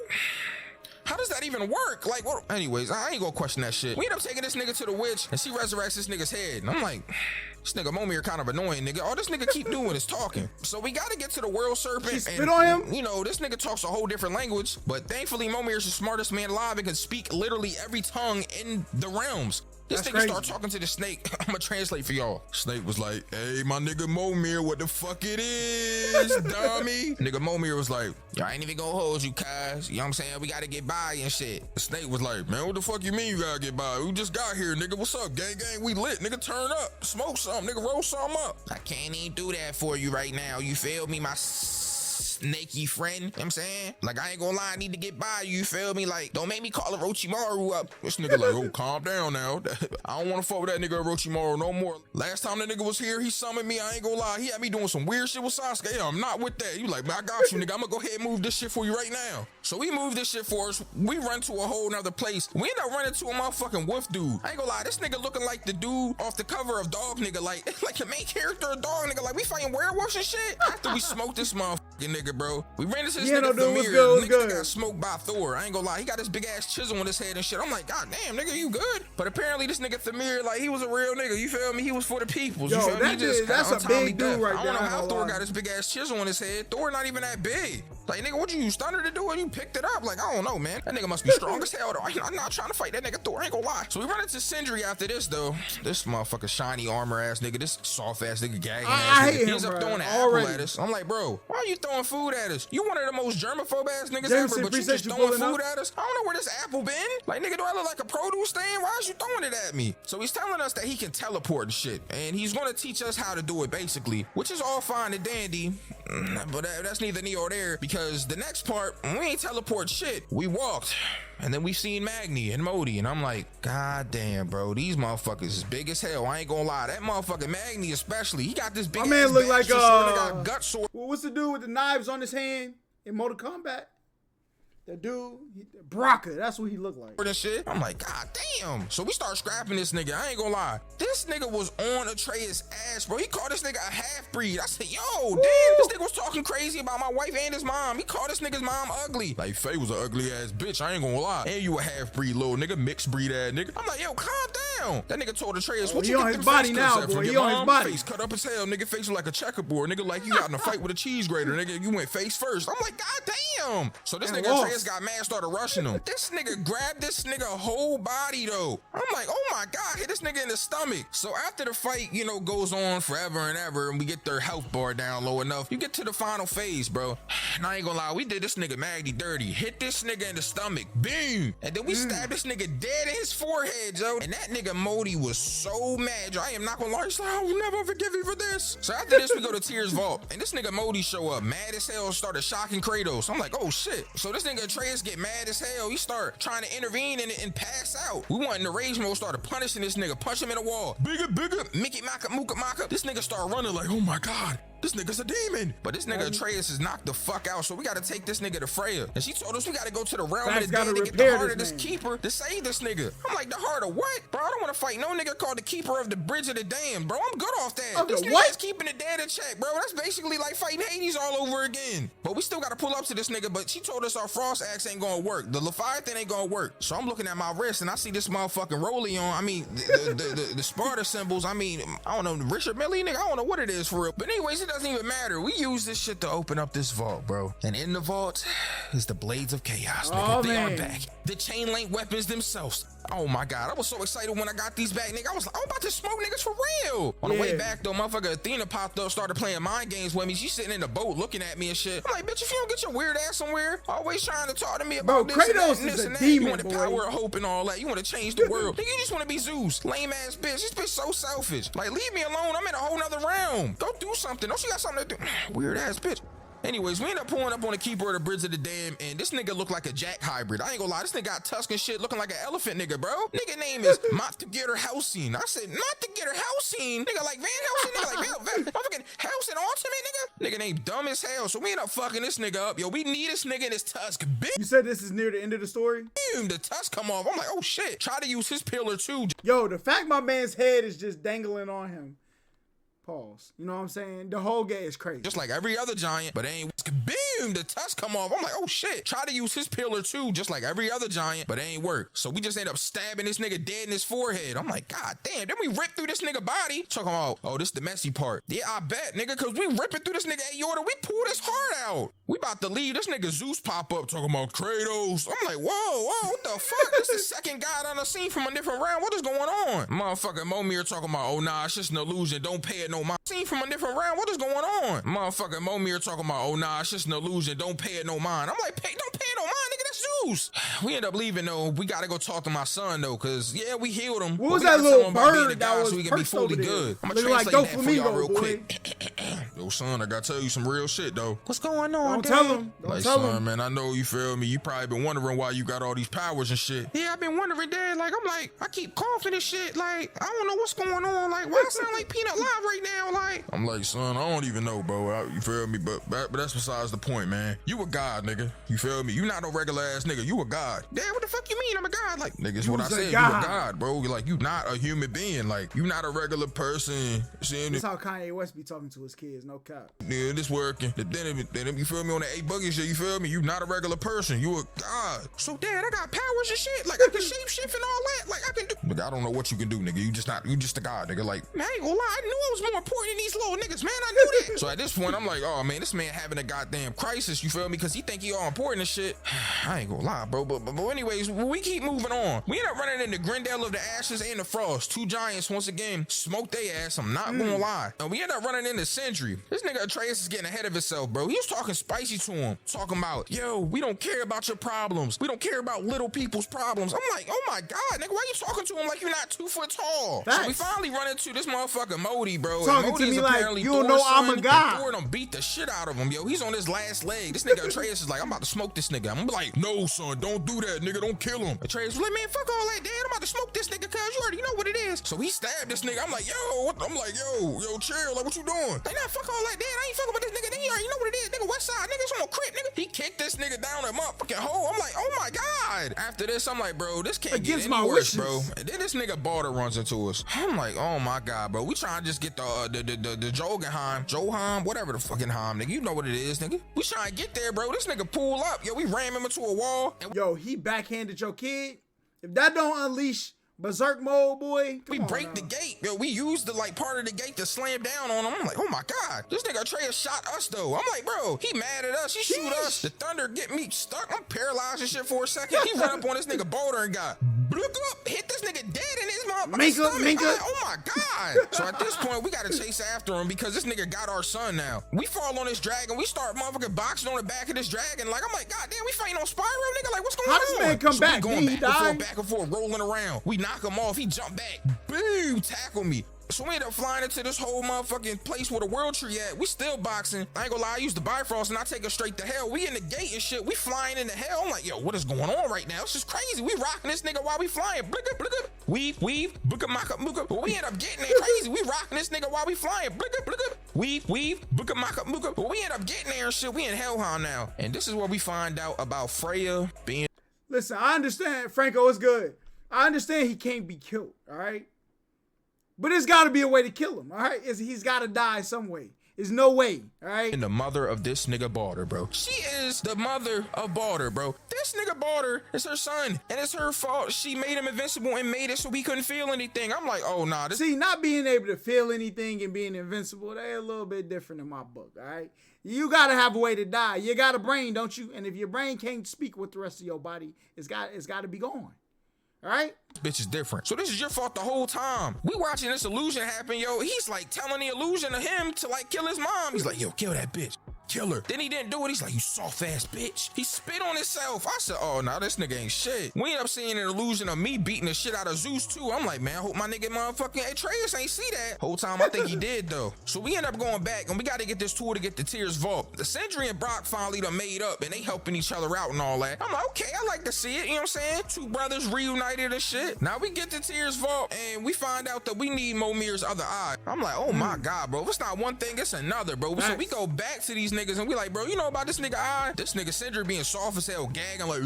how does that even work? Like, what? Anyways, I ain't gonna question that shit. We end up taking this nigga to the witch and she resurrects this nigga's head. And I'm like, this nigga Momir kind of annoying, nigga. All this nigga keep doing is talking. So we gotta get to the world serpent. She spit on him? This nigga talks a whole different language, but thankfully Momir is the smartest man alive and can speak literally every tongue in the realms. This nigga start talking to the snake. I'm gonna translate for y'all. Snake was like, hey, my nigga Momir, what the fuck it is, dummy? Nigga Momir was like, yo, I ain't even gonna hold you, cuz. You know what I'm saying? We gotta get by and shit. The snake was like, man, what the fuck you mean you gotta get by? We just got here, nigga. What's up, gang? We lit. Nigga, turn up. Smoke something. Nigga, roll something up. I can't even do that for you right now. You feel me, my snaky friend? You know what I'm saying? Like, I ain't gonna lie, I need to get by you, feel me? Like, don't make me call Orochimaru up. This nigga like, oh, calm down now. I don't wanna fuck with that nigga Orochimaru no more. Last time that nigga was here, he summoned me, I ain't gonna lie. He had me doing some weird shit with Sasuke. Yeah, I'm not with that. You like, man, I got you, nigga. I'm gonna go ahead and move this shit for you right now. So we move this shit for us. We run to a whole nother place. We end up running to a motherfucking wolf dude. I ain't gonna lie, this nigga looking like the dude off the cover of Dog Nigga. Like the main character of Dog Nigga. Like, we fighting werewolves and shit. After we smoked this motherfucking nigga, bro. We ran into this nigga Thamir. Nigga got smoked by Thor. I ain't gonna lie, he got this big ass chisel on his head and shit. I'm like, god damn, nigga, you good? But apparently this nigga Thamir, like, he was a real nigga. You feel me? He was for the peoples. You feel me? That's a big dude right there. I don't know how Thor got this big ass chisel on his head. Thor not even that big. Like, nigga, what you use thunder to do? And you picked it up? Like, I don't know, man. That nigga must be strong as hell, though. I'm not trying to fight that nigga Thor. I ain't gonna lie. So we run into Sindri after this, though. This motherfucker shiny armor ass nigga. This soft ass nigga gagging ass nigga. He ends up throwing an apple at us. I'm like, bro, why are you throwing food at us? You one of the most germaphobe ass niggas ever, but you just throwing food at us? I don't know where this apple been. Like, nigga, do I look like a produce stand? Why is you throwing it at me? So he's telling us that he can teleport and shit. And he's gonna teach us how to do it, basically. Which is all fine and dandy. But that's neither near or there, because the next part, we ain't teleport shit. We walked, and then we seen Magni and Modi, and I'm like, god damn, bro, these motherfuckers is big as hell. I ain't gonna lie, that motherfucking Magni especially, he got this big ass man look like got gut sword. What's the dude with the knives on his hand in Mortal Kombat? The dude, Baraka, that's what he looked like. And shit. I'm like, God damn. So we start scrapping this nigga. I ain't gonna lie. This nigga was on Atreus' ass, bro. He called this nigga a half-breed. I said, yo, damn, this nigga was talking crazy about my wife and his mom. He called this nigga's mom ugly. Like, Faye was an ugly ass bitch. I ain't gonna lie. And you a half-breed little nigga, mixed breed ass nigga. I'm like, yo, calm down. That nigga told Atreus, what he you on get his them body face now, cuts at boy. from He your on his mom? body. Face cut up as hell. Nigga face was like a checkerboard. Nigga like you out in a fight with a cheese grater. Nigga, you went face first. I'm like, God damn. So this nigga Atreus got mad, started rushing him. This nigga grabbed this nigga whole body though. I'm like, oh my God, hit this nigga in the stomach. So after the fight, you know, goes on forever and ever, and we get their health bar down low enough, you get to the final phase, bro. And I ain't gonna lie, we did this nigga Magdy dirty. Hit this nigga in the stomach, boom. And then we stabbed this nigga dead in his forehead, yo. And that nigga Modi was so mad, yo. I am not gonna lie, he's like, I will never forgive you for this. So after this, we go to Tears Vault, and this nigga Modi show up, mad as hell, started shocking Kratos. I'm like, oh shit. So this nigga Atreus get mad as hell. He start trying to intervene and pass out. We went in the rage mode, started punishing this nigga, punch him in the wall. Bigger, Mickey Maka, Mooka Maka. This nigga start running like, oh my God. This nigga's a demon. But this nigga Atreus is knocked the fuck out, so we gotta take this nigga to Freya. And she told us we gotta go to the realm of the dead to get the heart of this keeper to save this nigga. I'm like, the heart of what? Bro, I don't wanna fight no nigga called the keeper of the bridge of the damned, bro. I'm good off that. This nigga is keeping the dead in check, bro. That's basically like fighting Hades all over again. But we still gotta pull up to this nigga, but she told us our frost axe ain't gonna work. The Leviathan ain't gonna work. So I'm looking at my wrist and I see this motherfucking Rolly on. I mean, the Sparta symbols. I mean, I don't know, Richard Millie, nigga. I don't know what it is for real. But anyways, it doesn't even matter. We use this shit to open up this vault, bro. And in the vault is the Blades of Chaos, nigga. They are back. The chain link weapons themselves. Oh my God, I was so excited when I got these back, nigga. I was like, I'm about to smoke niggas for real. On the way back though, motherfucker Athena popped up, started playing mind games with me. She's sitting in the boat looking at me and shit. I'm like, bitch, if you don't get your weird ass somewhere, always trying to talk to me about this and that and this and that. You want the power of hope and all that. You want to change the world. Nigga, you just want to be Zeus. Lame ass bitch. This bitch so selfish. Like, leave me alone. I'm in a whole nother realm. Go do something. Don't you got something to do? Weird ass bitch. Anyways, we end up pulling up on the keeper of the bridge of the dam, and this nigga look like a Jack hybrid. I ain't gonna lie, this nigga got tusk and shit looking like an elephant nigga, bro. Nigga name is Matgetter Helsing. I said, Matgetter Helsing? Nigga like Van Helsing? Nigga like motherfucking Helsing Ultimate, nigga? Nigga named dumb as hell, so we end up fucking this nigga up. Yo, we need this nigga in his tusk, bitch. You said this is near the end of the story? Boom, the tusk come off. I'm like, oh shit. Try to use his pillar too. Yo, the fact my man's head is just dangling on him. Pause. You know what I'm saying? The whole game is crazy. Just like every other giant, but ain't boom, the tusk come off. I'm like, oh shit. Try to use his pillar too, just like every other giant, but it ain't work. So we just end up stabbing this nigga dead in his forehead. I'm like, God damn. Then we rip through this nigga body. Talking about, oh, this the messy part. Yeah, I bet, nigga, cause we ripping through this nigga aorta. We pulled his heart out. We about to leave. This nigga Zeus pop up talking about Kratos. I'm like, whoa, what the fuck? This is the second guy I done seen from a different round. What is going on? Motherfucking Momir talking about, oh nah, it's just an illusion. Don't pay it no mind. Seen from a different round. What is going on? Motherfucking Momir talking about, oh nah, it's just an illusion. Don't pay it no mind. I'm like, don't pay it no mind, nigga. That's Zeus. We end up leaving though. We gotta go talk to my son though, cause yeah, we healed him. What was that little bird that was so he can be fully good? I'm gonna translate that for y'all real quick. Yo, son, I gotta tell you some real shit though. What's going on? Don't tell him. Don't tell him, man. I know you feel me. You probably been wondering why you got all these powers and shit. Yeah, I've been wondering, Dad. Like, I keep coughing and shit. Like, I don't know what's going on. Like, why I sound like Peanut Live right now? Like, I'm like, son, I don't even know, bro. You feel me? But that's besides the point, man. You a god, nigga. You feel me? You not no regular ass nigga. You a god. Dad, what the fuck you mean? I'm a god. Like, nigga, it's what I said. You a god, bro. Like, you not a human being. Like, you not a regular person. That's how Kanye West be talking to his kids. No cap. Yeah, this working. Then you feel me on the A Buggy shit. You feel me? You not a regular person. You a god. So, Dad, I got powers and shit. Like, I can shape shift and all that. Like, I can do. Nigga, I don't know what you can do, nigga. You just a god, nigga. Like, man, I ain't gonna lie. I knew I was more important than these little niggas, man. I knew that. So at this point, I'm like, oh man, this man having a goddamn crisis. You feel me? Because he think he all important and shit. I ain't gonna lie, bro. But anyways, we keep moving on. We end up running into Grendel of the Ashes and the Frost. Two giants once again smoked they ass. I'm not gonna lie. And we end up running into Sindri. This nigga Atreus is getting ahead of himself, bro. He was talking spicy to him, talking about, yo, we don't care about your problems. We don't care about little people's problems. I'm like, oh my god, nigga, why you talking to him like you're not 2 foot tall? Facts. So we finally run into this motherfucker Modi, bro. Talking to me like, you don't know I'm I'm a god. Thor done beat the shit out of him, yo. He's on his last leg. This nigga Atreus is like, I'm about to smoke this nigga. I'm like, no, son, don't do that, nigga. Don't kill him. Atreus was like, man, fuck all that, dad. I'm about to smoke this nigga, cuz you already know what it is. So he stabbed this nigga. I'm like, yo, what? I'm like, yo, chill. Like, what you doing? Like, nah, fuck all that, dad. I ain't fucking with this nigga. Nigga, you already know what it is. Nigga, West Side. Nigga's on a crib, nigga. He kicked this nigga down that motherfucking hole. I'm like, oh my God. After this, I'm like, bro, this can't get any worse, bro. And then this nigga Barter runs into us. I'm like, oh my God, bro. We trying to just get the Johann, whatever the fucking Heim, nigga. You know what it is, nigga. We trying to get there, bro. This nigga pull up. Yo, we ram him into a wall. Yo, he backhanded your kid. If that don't unleash berserk mode, boy. We break the gate. Yo, we used the like part of the gate to slam down on him. I'm like, oh my God. This nigga Atreus shot us though. I'm like, bro, he mad at us. He shoot us. The thunder get me stuck. I'm paralyzed and shit for a second. He run up on this nigga Boulder and got hit this nigga dead in his motherfucking stomach. Oh my God. So at this point, we gotta chase after him because this nigga got our son now. We fall on this dragon. We start motherfucking boxing on the back of this dragon. Like, I'm like, God damn, we fighting on Spyro, nigga. Like, what's going on? How does this man come back? We going back and forth, rolling around. We knock him off. He jump back. Boom, tackle me. So we end up flying into this whole motherfucking place where the world tree at. We still boxing. I ain't gonna lie, I use the Bifrost and I take her straight to hell. We in the gate and shit. We flying into hell. I'm like, yo, what is going on right now? It's just crazy. We rocking this nigga while we flying. Blicka, blicka. Weave, booka, maka, booka. But we end up getting there crazy. We rocking this nigga while we flying. Blicka, blicka. Weave, booka, maka, booka. But we end up getting there and shit. We in Helheim now. And this is where we find out about Freya being. Listen, I understand, Franco, it's good. I understand he can't be killed, all right? But there's got to be a way to kill him, all right? He's got to die some way. There's no way, all right? And the mother of this nigga Barter, bro. She is the mother of Barter, bro. This nigga Barter is her son, and it's her fault. She made him invincible and made it so we couldn't feel anything. I'm like, oh, nah. See, not being able to feel anything and being invincible, they're a little bit different in my book, all right? You got to have a way to die. You got a brain, don't you? And if your brain can't speak with the rest of your body, it's got to be gone. All right? Bitch is different. So this is your fault the whole time. We watching this illusion happen, yo. He's like telling the illusion to him to like kill his mom. He's like, yo, kill that bitch. Kill her. Then he didn't do it. He's like, you soft ass bitch. He spit on himself. I said, oh, nah, this nigga ain't shit. We end up seeing an illusion of me beating the shit out of Zeus too. I'm like, man, I hope my nigga motherfucking Atreus ain't see that. Whole time I think he did though. So we end up going back and we got to get this tour to get the Tears Vault. The Sindri and Brock finally done made up and they helping each other out and all that. I'm like, okay, I like to see it. You know what I'm saying? Two brothers reunited and shit. Now we get to Tears Vault and we find out that we need Momir's other eye. I'm like, oh my God, bro. If it's not one thing, it's another, bro. So we go back to these niggas and we like, bro, you know about this nigga eye? This nigga Sindri being soft as hell, gagging like,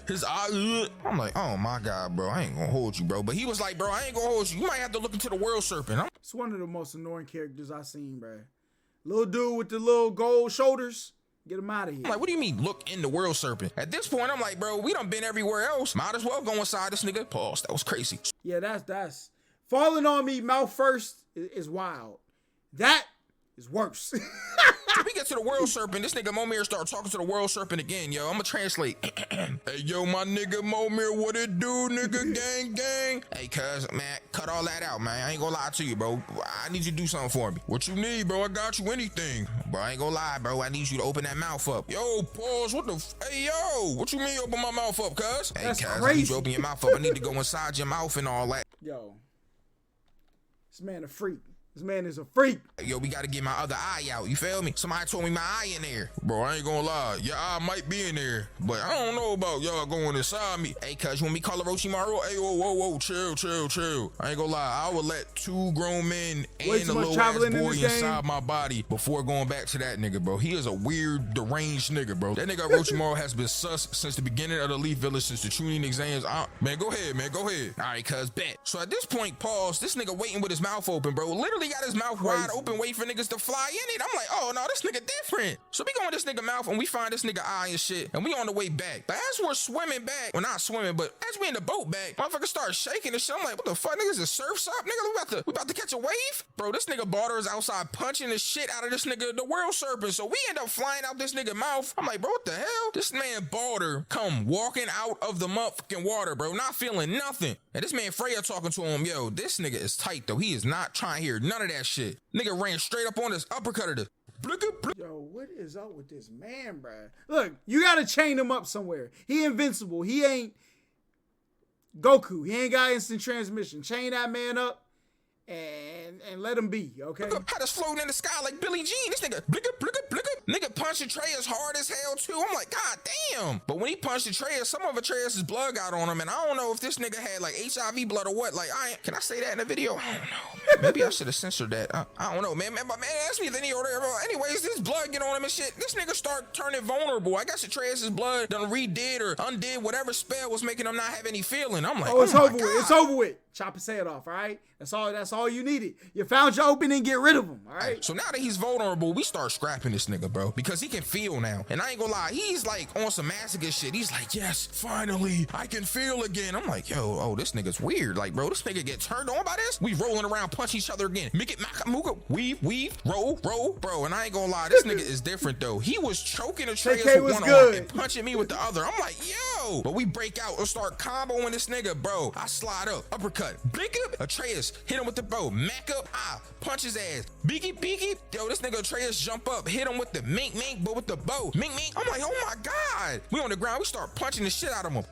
his eye, I'm like, oh my God, bro, I ain't gonna hold you, bro. But he was like, bro, I ain't gonna hold you. You might have to look into the world serpent. It's one of the most annoying characters I've seen, bro. Little dude with the little gold shoulders. Get him out of here. I'm like, what do you mean look in the world serpent? At this point, I'm like, bro, we done been everywhere else. Might as well go inside this nigga. Pause. That was crazy. Yeah, that's falling on me mouth first is wild. That is worse. So we get to the world serpent. This nigga Momir start talking to the world serpent again, yo. I'm gonna translate. Hey, yo, my nigga Momir, what it do, nigga? Gang, gang. Hey, cuz, man, cut all that out, man. I ain't gonna lie to you, bro. I need you to do something for me. What you need, bro? I got you anything. Bro, I ain't gonna lie, bro. I need you to open that mouth up. Yo, pause. What the hey, yo. What you mean open my mouth up, cuz? Hey, cuz, I need you to open your mouth up. I need to go inside your mouth and all that. Yo, this man a freak. This man is a freak. Yo, we gotta get my other eye out. You feel me? Somebody told me my eye in there. Bro, I ain't gonna lie. Your eye might be in there, but I don't know about y'all going inside me. Hey, cuz, you want me to call Orochimaru? Hey, whoa, chill. I ain't gonna lie. I would let two grown men and a little ass boy inside my body before going back to that nigga, bro. He is a weird, deranged nigga, bro. That nigga Orochimaru has been sus since the beginning of the Leaf Village, since the Chunin exams. Man, go ahead. All right, cuz, bet. So at this point, pause. This nigga waiting with his mouth open, bro. Literally got his mouth wide open, wait for niggas to fly in it. I'm like, oh no, this nigga different. So we go in this nigga mouth and we find this nigga eye and shit, and we on the way back. But as we're swimming back, well, not swimming, but as we in the boat back, motherfucker start shaking and shit. I'm like, what the fuck, niggas? Is surf's up, nigga? We about to catch a wave, bro. This nigga Barter is outside punching the shit out of this nigga, the world serpent. So we end up flying out this nigga mouth. I'm like, bro, what the hell? This man Barter come walking out of the motherfucking water, bro, not feeling nothing. And this man Freya talking to him, yo, this nigga is tight though. He is not trying to hear none of that shit. Nigga ran straight up on this uppercut of this. Yo, what is up with this man, bruh? Look, you gotta chain him up somewhere. He invincible. He ain't Goku. He ain't got instant transmission. Chain that man up let him be, okay? Had us floating in the sky like Billie Jean. This nigga, blicka, blicka, blicka. Nigga punched Atreus hard as hell too. I'm like, God damn. But when he punched Atreus, some of Atreus' blood got on him, and I don't know if this nigga had like HIV blood or what. Like, can I say that in the video? I don't know. Maybe I should have censored that. I don't know, man. Man, ask me then he order. Anyways, this blood get on him and shit. This nigga start turning vulnerable. I guess Atreus' blood done redid or undid whatever spell was making him not have any feeling. I'm like, it's over with. It's over with. Chop his head off, all right? That's all you needed. You found your opening, get rid of him, all right? So now that he's vulnerable, we start scrapping this nigga, bro, because he can feel now. And I ain't gonna lie, he's like on some masochist shit. He's like, yes, finally, I can feel again. I'm like, yo, this nigga's weird. Like, bro, this nigga get turned on by this? We rolling around, punch each other again. Make it, maka, weave, roll, bro. And I ain't gonna lie, this nigga is different though. He was choking Atreus with one arm and punching me with the other. I'm like, yo. But we break out and start comboing this nigga, bro. I slide up, uppercut, blink up. Atreus hit him with the bow, mac up, punch his ass, beaky. Yo, this nigga Atreus jump up, hit him with the mink, but with the bow, mink. I'm like, oh my god. We on the ground, we start punching the shit out of him.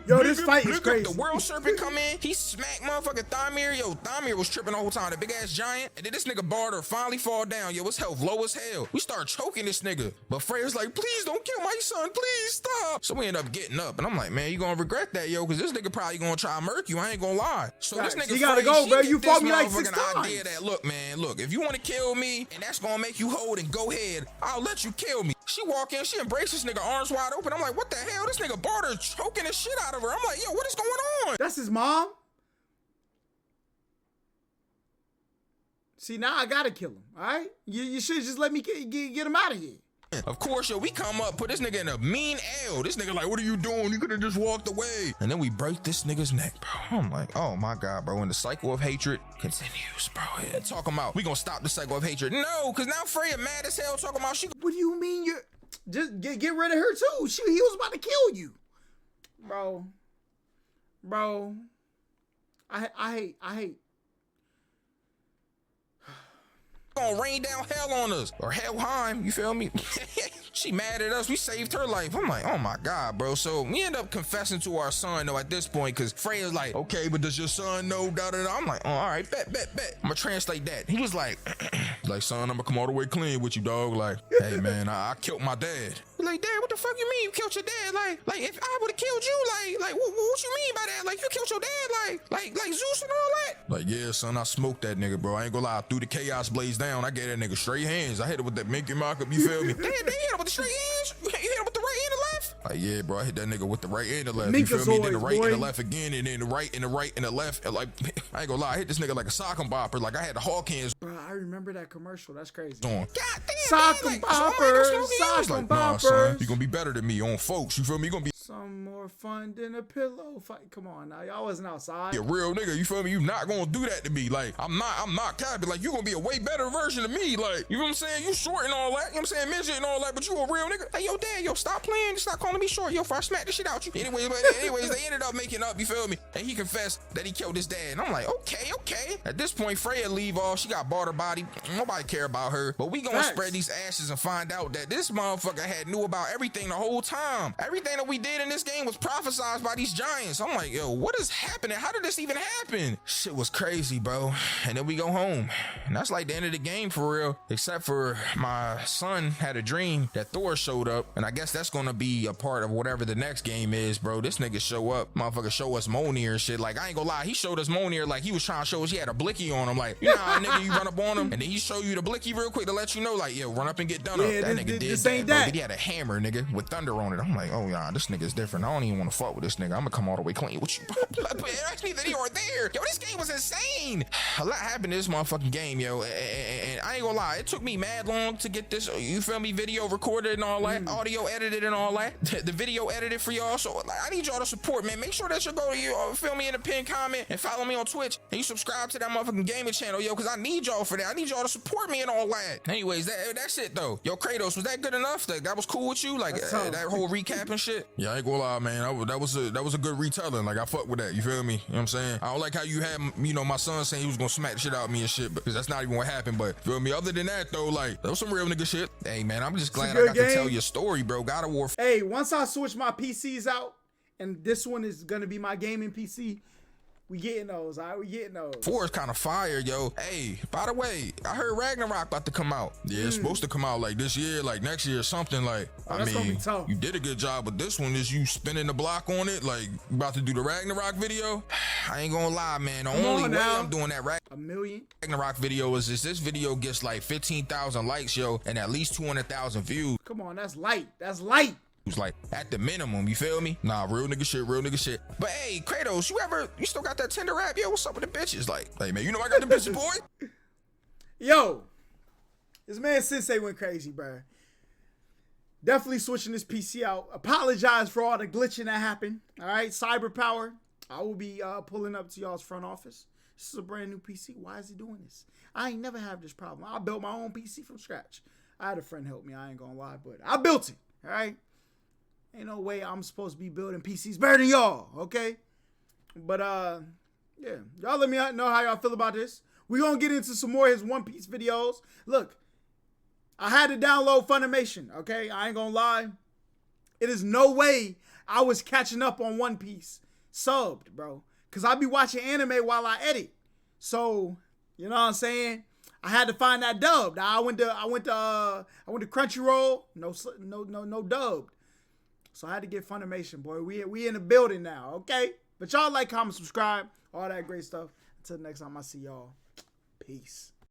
Yo, this fight is crazy. The world serpent come in, he smacked motherfucking Thamir. Yo, Thamir was tripping the whole time, the big ass giant. And then this nigga Barter finally fall down. Yo, his health low as hell. We start choking this nigga, but Freya's like, please don't kill my son, please stop. So we end up getting up, and I'm like, man, you gonna regret that, yo, because this nigga probably gonna try to murk you. I ain't gonna lie. So this nigga, you gotta go, bro. You fought me like 6 times. Idea that, look, if you want to kill me and that's gonna make you hold, and go ahead, I'll let you kill me. She walk in, she embraced this nigga, arms wide open. I'm like, what the hell? This nigga Barter choking the shit out of her. I'm like, yo, what is going on? That's his mom. See, now I gotta kill him, all right? You should just let me get him out of here. Of course, yo, we come up, put this nigga in a mean L. This nigga like, what are you doing? You could have just walked away. And then we break this nigga's neck, bro. I'm like, oh my God, bro. And the cycle of hatred continues, bro. And talking about, we gonna stop the cycle of hatred. No, because now Freya mad as hell talking about she. What do you mean you're, just get rid of her too? He was about to kill you. Bro. I hate. Gonna rain down hell on us, or Alfheim, you feel me? She mad at us, we saved her life. I'm like, oh my God, bro. So we end up confessing to our son though at this point, because Freya's like, okay, but does your son know, da-da-da? I'm like, oh, all right, bet. I'm gonna translate that. He was like, son, I'm gonna come all the way clean with you, dog. Like, hey man, I killed my dad. Like, Dad, what the fuck you mean you killed your dad? Like if I would've killed you, like what you mean by that? Like, you killed your dad, like Zeus and all that? Like, yeah, son, I smoked that nigga, bro. I ain't gonna lie, I threw the chaos blaze down. I gave that nigga straight hands. I hit it with that Minky mock-up, you feel me? Damn, you hit him with the straight hands? You hit him with the right and the left? Like, yeah, bro, I hit that nigga with the right and the left. You feel me? Then the right and the left again, and then the right and the left. And like, I ain't gonna lie, I hit this nigga like a sock and bopper. Like, I had the Hawk hands. Bro, I remember that commercial. That's crazy. God damn, sock and boppers, sock and boppers. You gonna be better than me on folks. You feel me? You gonna be some more fun than a pillow fight. Come on now, y'all wasn't outside. You a real nigga, you feel me? You not gonna do that to me. Like, I'm not capping. Like, you gonna be a way better version of me. Like, you know what I'm saying? You short and all that. You know what I'm saying? Midget and all that, but you a real nigga. Hey, yo, Dad, yo, stop playing. Stop calling me short. Yo, if I smack the shit out you. Anyways, they ended up making up, you feel me? And he confessed that he killed his dad. And I'm like, okay. At this point, Freya leave off. She got Barter body. Nobody care about her. But we gonna spread these ashes and find out that this motherfucker knew about everything the whole time. Everything that we did in this game was prophesized by these giants. I'm like, yo, what is happening? How did this even happen? Shit was crazy, bro. And then we go home. And that's like the end of the game for real. Except for my son had a dream that Thor showed up. And I guess that's gonna be a part of whatever the next game is, bro. This nigga show up. Motherfucker show us Mjolnir and shit. Like, I ain't gonna lie. He showed us Mjolnir like he was trying to show us he had a blicky on him. Like, you know how nigga you run up on him and then he show you the blicky real quick to let you know, like, yo, run up and get done up. That nigga did that, bro. But he had a hammer, nigga, with thunder on it. I'm like, oh yeah, this nigga's different. I don't even want to fuck with this nigga. I'm gonna come all the way clean with you. Actually, that you are there. Yo, this game was insane. A lot happened in this motherfucking game, yo. And I ain't gonna lie, it took me mad long to get this, you feel me, video recorded and all that, audio edited and all that. The video edited for y'all. So like, I need y'all to support, man. Make sure that you go to you, feel me, in the pinned comment and follow me on Twitch and you subscribe to that motherfucking gaming channel, yo, because I need y'all for that. I need y'all to support me and all that. Anyways, that's it though. Yo, Kratos, was that good enough? That was cool with you? Like that whole recap and shit? Yeah, I ain't gonna lie, man. That was a good retelling. Like, I fuck with that. You feel me? You know what I'm saying? I don't like how you had, you know, my son saying he was gonna smack the shit out of me and shit, because that's not even what happened. But feel me? Other than that though, like, that was some real nigga shit. Hey man, I'm just glad I got to tell your story, bro. God of War. Hey, once I switch my PCs out, and this one is gonna be my gaming PC, We getting those, all right? We getting those. 4 is kind of fire, yo. Hey, by the way, I heard Ragnarok about to come out. Yeah, it's supposed to come out like this year, like next year or something. Like, that's gonna be tough. You did a good job with this one. Is you spinning the block on it? Like, about to do the Ragnarok video? I ain't gonna lie, man. The only way I'm doing that a million Ragnarok video is this video gets like 15,000 likes, yo, and at least 200,000 views. Come on, that's light. That's light. It's like at the minimum, you feel me? Nah, real nigga shit. But hey, Kratos, you still got that Tinder app? Yo, what's up with the bitches? Like, man, you know I got the bitches, boy. Yo, this man Sensei went crazy, bro. Definitely switching this PC out. Apologize for all the glitching that happened. All right, cyber power. I will be pulling up to y'all's front office. This is a brand new PC. Why is he doing this? I ain't never had this problem. I built my own PC from scratch. I had a friend help me. I ain't gonna lie, but I built it. All right. Ain't no way I'm supposed to be building PCs better than y'all, okay? But, yeah. Y'all let me know how y'all feel about this. We're going to get into some more of his One Piece videos. Look, I had to download Funimation, okay? I ain't going to lie. It is no way I was catching up on One Piece subbed, bro. Because I be watching anime while I edit. So, you know what I'm saying? I had to find that dubbed. I went to Crunchyroll. No dubbed. So I had to get Funimation, boy. We in the building now, okay? But y'all like, comment, subscribe, all that great stuff. Until next time, I see y'all. Peace.